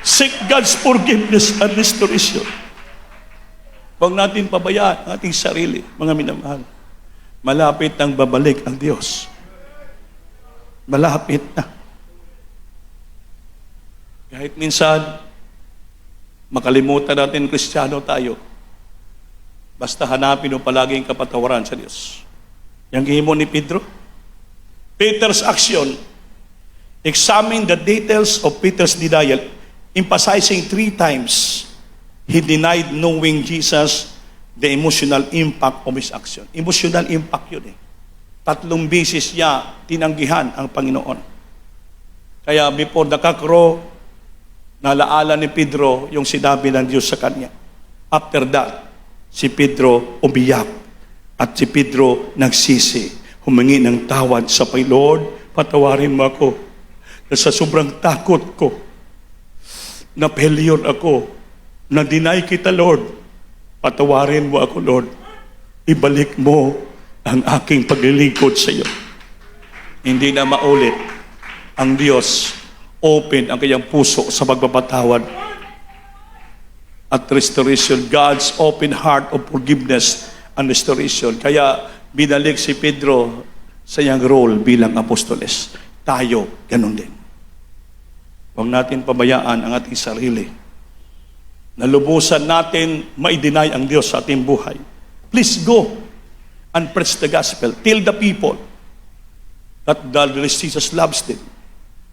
Seek God's forgiveness and restoration. Huwag natin pabayaan ang ating sarili, mga minamahal. Malapit nang babalik ang Diyos. Malapit na. Kahit minsan, makalimutan natin Kristiyano tayo. Basta hanapin mo palaging kapatawaran sa Diyos. Yang gihimo ni Pedro. Peter's action, examine the details of Peter's denial, emphasizing 3 times he denied knowing Jesus, the emotional impact of his action. Emotional impact yun 3 beses niya tinanggihan ang Panginoon. Kaya before the cockcrow, nalaala ni Pedro yung sinabi ng Diyos sa kanya. After that, si Pedro umiyak at si Pedro nagsisi, humingi ng tawad sa Panginoon. Lord, patawarin mo ako na sa sobrang takot ko, na failure ako, na deny kita, Lord. Patawarin mo ako, Lord. Ibalik mo ang aking paglilingkod sa iyo. Hindi na maulit. Ang Diyos, open ang kanyang puso sa pagpapatawad at restoration. God's open heart of forgiveness and restoration. Kaya binalik si Pedro sa iyang role bilang apostoles. Tayo, ganun din. Huwag natin pabayaan ang ating sarili. Nalubusan natin ma-deny ang Diyos sa ating buhay. Please go and preach the gospel. Tell the people that the Lord Jesus loves them.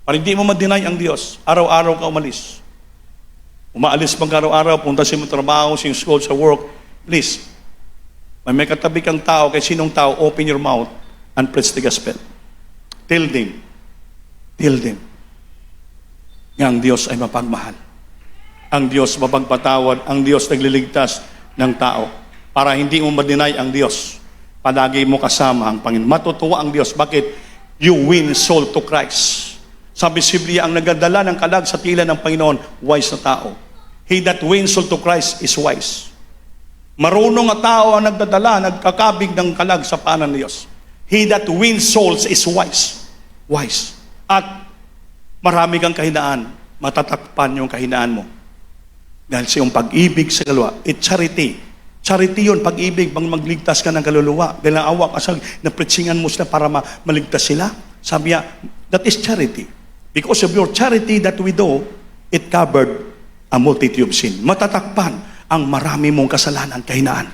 Para hindi mo ma-deny ang Diyos, araw-araw ka umalis. Umaalis pang araw-araw, punta sa iyong trabaho, sa iyong school, sa work. Please, may katabi kang tao, kay sinong tao, open your mouth and preach the gospel. Tell them nga ang Diyos ay mapagmahal. Ang Diyos mapagpatawad, ang Diyos nagliligtas ng tao. Para hindi mo ma-deny ang Diyos, palagi mo kasama ang Panginoon. Matutuwa ang Diyos. Bakit? You win soul to Christ. Sabi sa Biblia, ang nagdadala ng kalag sa tila ng Panginoon, wise na tao. He that wins soul to Christ is wise. Marunong na tao ang nagdadala, nagkakabig ng kalag sa paanan ng Diyos. He that wins souls is wise. Wise. At marami kang kahinaan, matatakpan yung kahinaan mo. Dahil sa iyong pag-ibig sa kaluluwa, it's charity. Charity yun, pag-ibig, bang magligtas ka ng kaluluwa. Dahil ang awa ka sa napretsingan mo sila para maligtas sila. Sabi niya, that is charity. Because of your charity that we do, it covered a multitude of sin. Matatakpan ang marami mong kasalanan, kahinaan.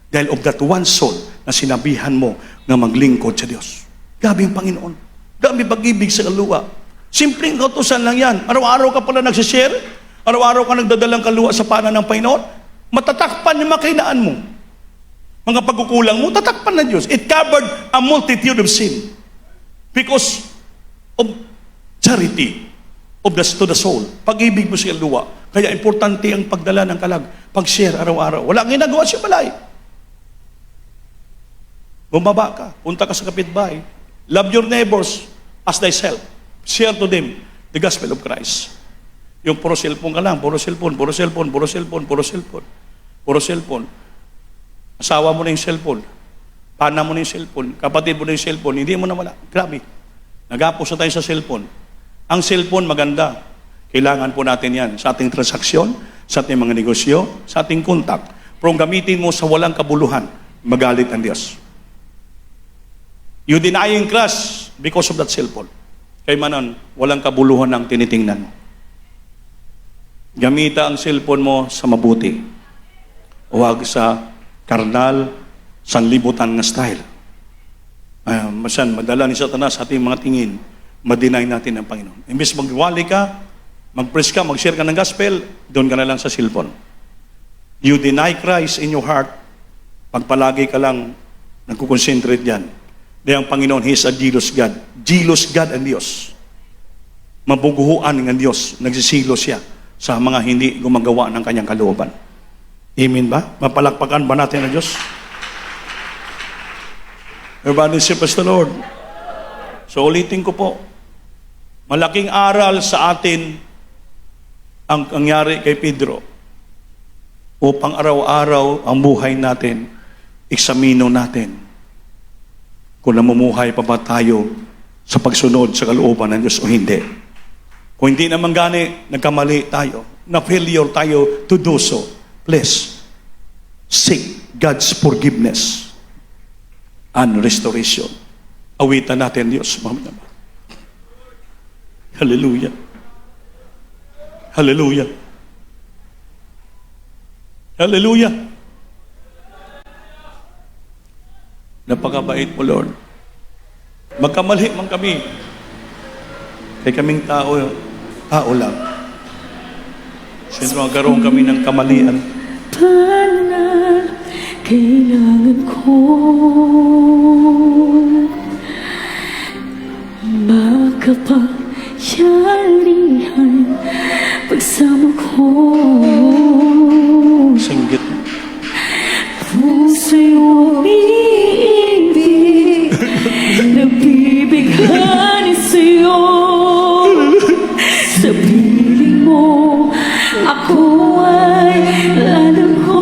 Dahil of that one soul na sinabihan mo na maglingkod sa Diyos. Gabi ang Panginoon. Gabi pag-ibig sa kaluluwa. Simpleng kautusan lang yan. Araw-araw ka pala nagsishare. Araw-araw ka nagdadalang kaluluwa sa paanan ng Panginoon. Matatakpan yung mga kahinaan mo. Mga pagkukulang mo, tatakpan na Diyos. It covered a multitude of sin. Because of charity of to the soul. Pag-ibig mo sa kaluluwa. Kaya importante ang pagdala ng kalag, pag-share araw-araw. Wala kang ginagawa siya balay. Bumaba ka, punta ka sa kapitbahay. Love your neighbors as thyself. Share to them the gospel of Christ. Yung puro cellphone ka lang, puro cellphone, puro cellphone, puro cellphone, puro cellphone, puro cellphone. Asawa mo na yung cellphone, pana mo na yung cellphone, kapatid mo na yung cellphone, hindi mo na wala. Grabe. Nag-apos na tayo sa cellphone. Ang cellphone maganda. Kailangan po natin yan sa ating transaksyon, sa ating mga negosyo, sa ating contact. Pero kung gamitin mo sa walang kabuluhan, magalit ang Diyos. You denying Christ because of that cellphone. Kaya manon, walang kabuluhan ang tinitingnan mo. Gamita ang cellphone mo sa mabuti. Huwag sa karnal, sanlibutan nga style. Madala ni Satanas sa ating mga tingin, ma-deny natin ang Panginoon. Imbes magwali ka, mag-preach ka, mag-share ka ng gospel, doon ka na lang sa cellphone. You deny Christ in your heart, pagpalagi ka lang nagkukonsentrate dyan. Dahil ang Panginoon, He is a jealous God. Jealous God ang Diyos. Mabuguhuan ng Diyos. Nagsisilo siya sa mga hindi gumagawa ng kanyang kalooban. Amen ba? Mapalakpakan ba natin ang Diyos? Everybody say, praise the Lord. So ulitin ko po, malaking aral sa atin ang nangyari kay Pedro upang araw-araw ang buhay natin, eksamino natin kung namumuhay pa ba tayo sa pagsunod sa kalooban ng Diyos o hindi. Kung hindi naman gani, nagkamali tayo, na failure tayo to do so, please, seek God's forgiveness and restoration. Awitan natin Diyos, mga naman. Hallelujah. Hallelujah. Hallelujah. Napakabait mo, Lord. Magkamali man kami. Kaya kaming tao lang. Siyempre magkaroon kami ng kamalian. Banal, kailangan ko makapagyarihan pagsama ko. Singgit. Puso'y umiibig, nabibighani sa'yo. Sa piling mo, ako ay lalako.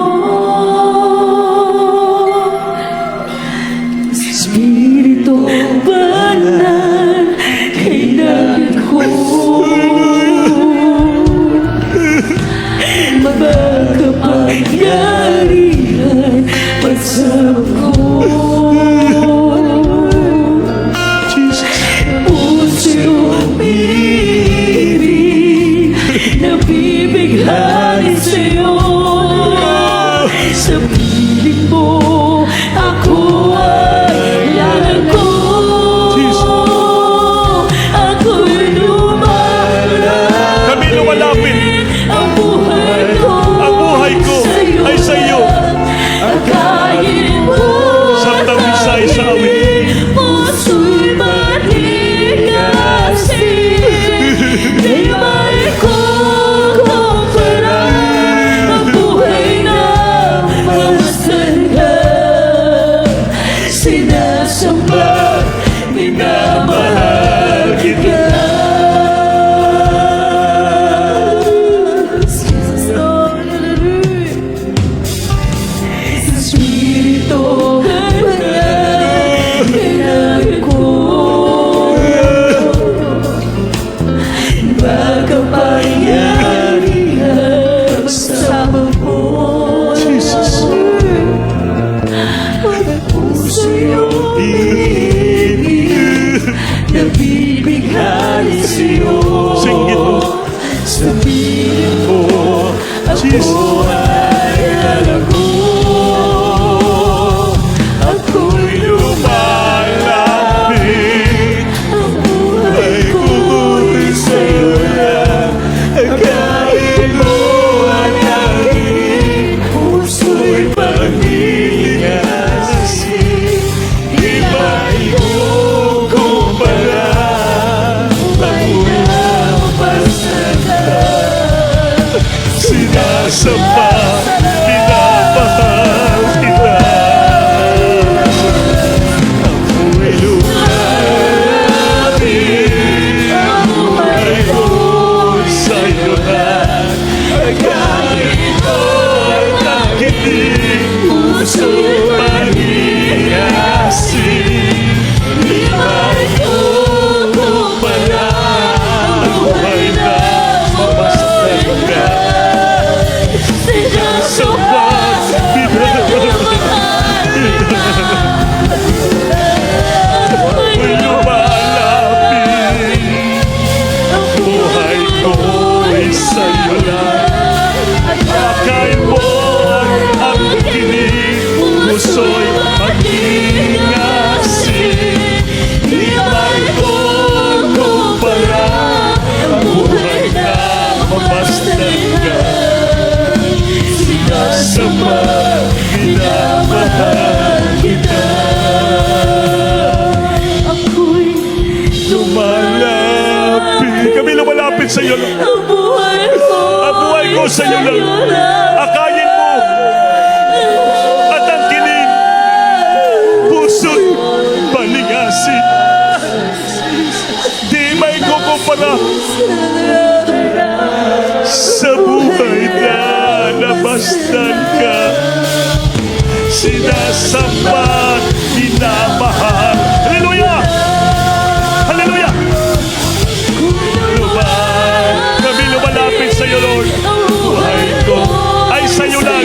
Espiritu banal, kailangan ko mapagkapangyarihan pagsama ko. Puso'y umiibig, nabibighani sa'yo. Sa piling mo, ako ay lalako. Ako'y lumalapit. Kami lumalapit. Ang buhay ko ay sa iyo. Akayin mo Sa tamisay sa amin. puso'y manigasin. Di may kukumpara ang buhay na mas sa iyo lang. Akayin mo at ang kinig, puso't palingasin. Di may kukumpara sa buhay na nabastan ka. Sinasamba, minamahal. Hallelujah! Hallelujah! Kami lumalapit sa iyo, Lord. Buhay ko ay sa iyo lang.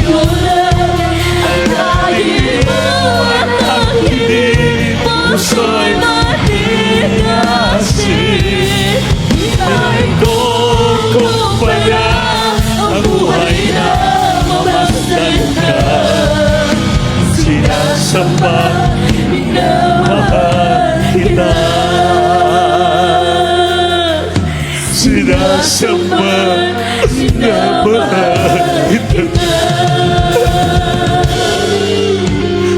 Ang kinig, puso'y matingasin. Ay ko pala ang buhay na mamasdan ka. Sinasamba, minamahal kita. Sinasamba, minamahal kita.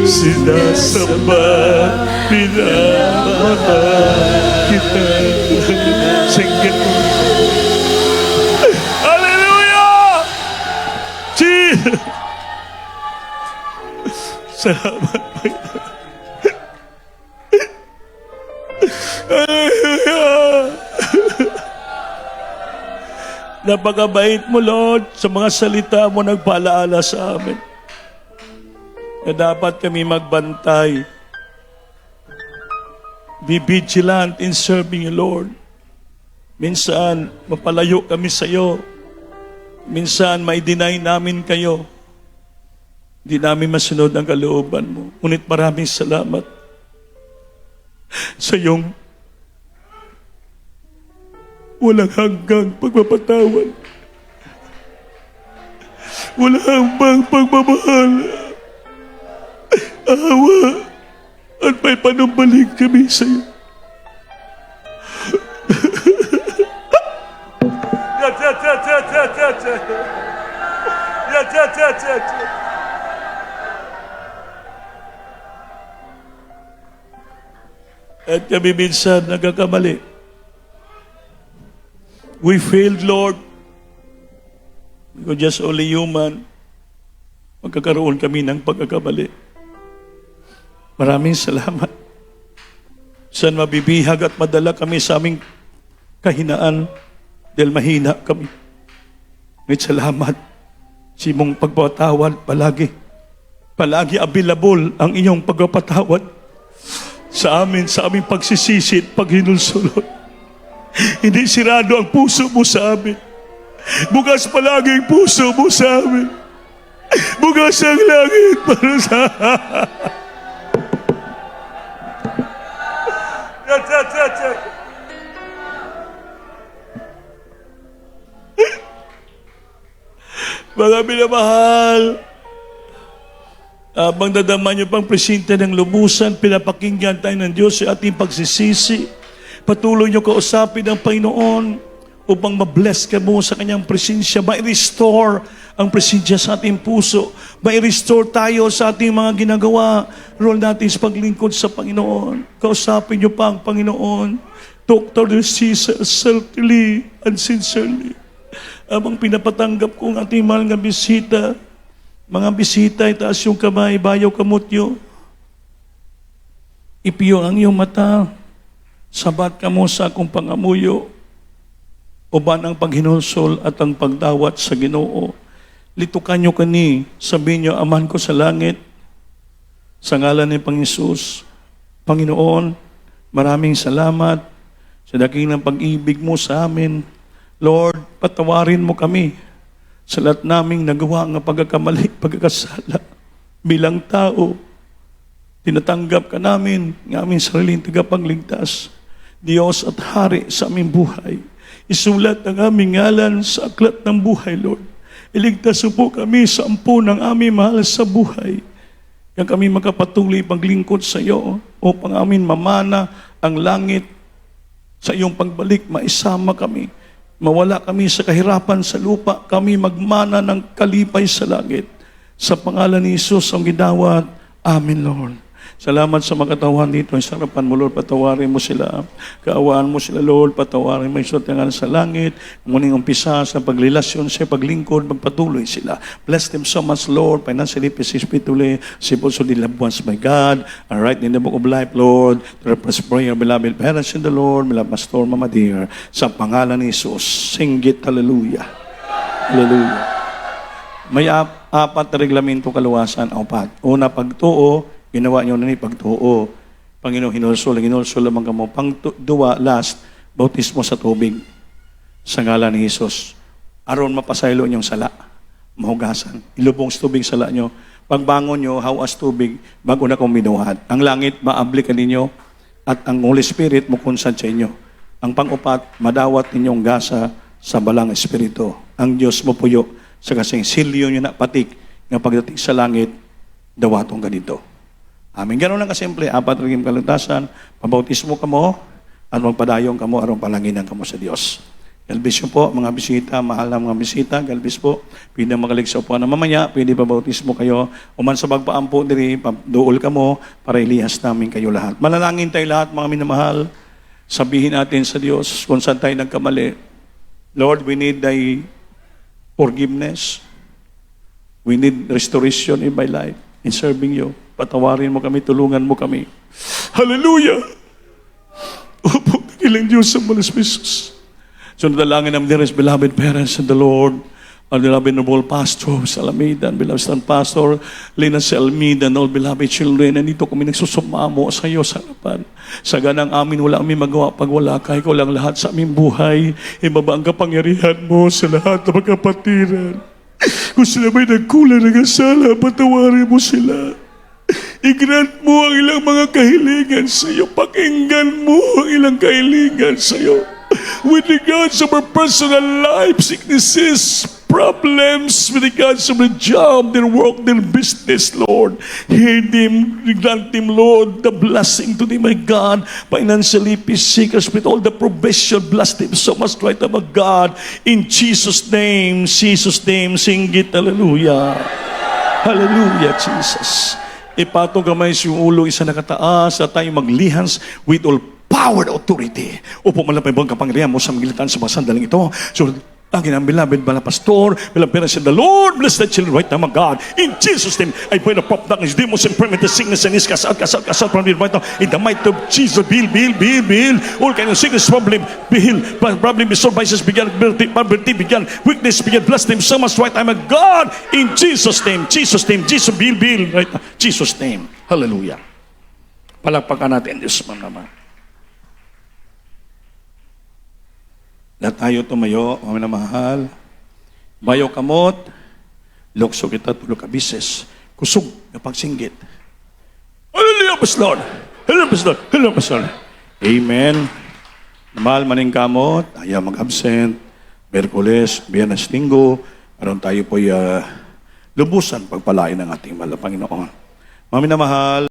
Sinasamba, minamahal kita. Singkat mo. Hallelujah! Jesus! Salamat, Panginoon. Hallelujah! Napakabait mo, Lord, sa mga salita mo nagpaalaala sa amin. Na dapat kami magbantay. Be vigilant in serving you, Lord. Minsan, mapalayo kami sa iyo. Minsan, mai-deny namin kayo. Hindi namin masunod ang kalooban mo. Ngunit maraming salamat sa iyong walang hanggang pagpapatawad. Walang hanggang pagmamahal. Awa at may panumbalik kami sa iyo. At kami minsan nagkakamali. We failed, Lord. Because just only human, magkakaroon kami ng pagkakamali. Maraming salamat. Saan mabibihag at madala kami sa aming kahinaan dahil mahina kami. Ngunit salamat sa imong pagpapatawad palagi. Palagi available ang iyong pagpapatawad sa amin, sa aming pagsisisi at paghinulsulot. Hindi sirado ang puso mo sa amin. Bukas palagi ang puso mo sa amin. Bukas ang langit para sa mga minamahal, habang dadama niyo pang presente ng lubusan, pinapakinggan tayo ng Diyos sa ating pagsisisi. Patuloy niyo kausapin ang Panginoon upang mabless ka mo sa kanyang presensya. Mai-restore ang presensya sa ating puso. Mai-restore tayo sa ating mga ginagawa. Role natin sa paglingkod sa Panginoon. Kausapin niyo pa ang Panginoon. Talk to Jesus selfly and sincerely. Habang pinapatanggap ko ang ating mahal nga bisita, mga bisita, itaas yung kamay, bayaw kamutyo. Ipiyo ang iyong mata, sabat ka mo sa akong pangamuyo, uban ang paghinulsol at ang pagdawat sa Ginoo. Litukan nyo kani, sabihin nyo, Aman ko sa langit, sa ngalan ni Panginoon, Panginoon, maraming salamat sa dakilang pag-ibig mo sa amin. Lord, patawarin mo kami sa lahat naming nagawa ng pagkakamali, pagkakasala. Bilang tao, tinatanggap ka namin ng aming sariling tagapagligtas. Diyos at Hari sa aming buhay. Isulat ang aming ngalan sa aklat ng buhay, Lord. Iligtas po kami sa ampo ng aming mahal sa buhay. Kaya kami makapatuloy paglingkod sa iyo upang amin mamana ang langit sa iyong pagbalik, maisama kami. Mawala kami sa kahirapan sa lupa, kami magmana ng kalipay sa langit. Sa pangalan ni Jesus ang ginawat. Amen, Lord. Salamat sa mga katawan dito. Sa harapan mo, Lord, patawarin mo sila. Kaawaan mo sila, Lord, patawarin mo. Isot nga sa langit. Muling umpisa sa paglilasyon, sa paglingkod, magpatuloy sila. Bless them so much, Lord, financially, spiritually, also the loved ones, my God, and right in the book of life, Lord, to repress prayer, beloved parents in the Lord, beloved Pastor, Mama dear, sa pangalan ni Jesus, singgit, hallelujah. Hallelujah. May apat na reglamento kaluwasan, apat. Una, pagtuo, ginawa niyo na ni pagtuo. Panginoon, hinulsol lamang ka mo. Pangduwa, last, bautismo sa tubig. Sa ngalan ni Jesus. Aron mapasaylo niyong sala. Mahugasan. Ilubong sa tubig sala niyo. Pagbangon niyo, hawas tubig, bago na kong binuhat. Ang langit, maabli ka ninyo, at ang Holy Spirit, mukunsan sa inyo. Ang pang-upat, madawat ninyong gasa sa balang espiritu. Ang Diyos mo puyo, sa kasing silyo nyo na patik, na pagdating sa langit, dawatong ganito. Amin. Ganun lang kasimple, apat rin kalutasan, pabautismo ka mo, at magpadayong ka mo, arong palanginan ka mo sa Diyos. Galbis nyo po, mga bisita, mahal na mga bisita, galbis po, pwede magalig sa upuan na mamaya, pwede pabautismo kayo, uman sa bagpaampo diri, dool ka mo, para ilihas namin kayo lahat. Manalangin tayo lahat, mga minamahal, sabihin natin sa Diyos, kung saan tayo nagkamali, Lord, we need thy forgiveness. We need restoration in my life, in serving you. Patawarin mo kami, tulungan mo kami. Hallelujah! Opo, ilang Diyos sa malas Jesus. So, nadalangin namin dearest beloved parents in the Lord, our beloved noble pastor, sa Alameda, and beloved son pastor, Lina sa Almeida, and all beloved children, and dito kami nagsusumamo sa iyo sa harapan. Sa ganang amin, wala kami magawa pag wala ka. Ikaw lang lahat sa aming buhay. Ibaba ang kapangyarihan mo sa lahat ng magkapatiran. Kung sila may nagkulang ng asala, patawarin mo sila. I-grant mo ang ilang mga kahilingan sa iyo. Pakinggan mo ang ilang kahilingan sa iyo. With regards to our personal life, sicknesses, problems, with regards to their job, their work, their business, Lord. Hear them, grant them, Lord, the blessing to them, my God, financially, physically, with all the provision, bless them so much, right, my God, in Jesus' name, sing it, hallelujah. Hallelujah, Jesus. Ipatong kamay sa ulo, isa nakataas, at tayo maglihans with all power and authority. Upo malapay bang kapangyarihan mo sa magilitan sa mga sandaling ito. So, akin ang beloved bala pastor, beloved parents in the Lord, bless the children right now, my God. In Jesus' name, I pray na pop darkness, demons, infirmity, sickness, and kasal from the right now. In the might of Jesus, be healed. All kind of sickness, problem, be healed. Problem be solved, vices begin, poverty begin, weakness begin. Bless them so much right now, my God. In Jesus' name, Jesus, be healed right now. Jesus' name. Hallelujah. Palakpakan natin, Diyos mga lahat tayo tumayo, mga minamahal. Bayo kamot, lukso kita tulog kabises, kusog na pagsinggit. Hallelujah, Pastor! Hallelujah, Pastor! Amen. Mahal maning kamot, ayaw mag-absent, Merkules, Biyernes, Linggo, aron tayo po'y lubusan pagpalain ng ating mahal na Panginoon. Mga minamahal,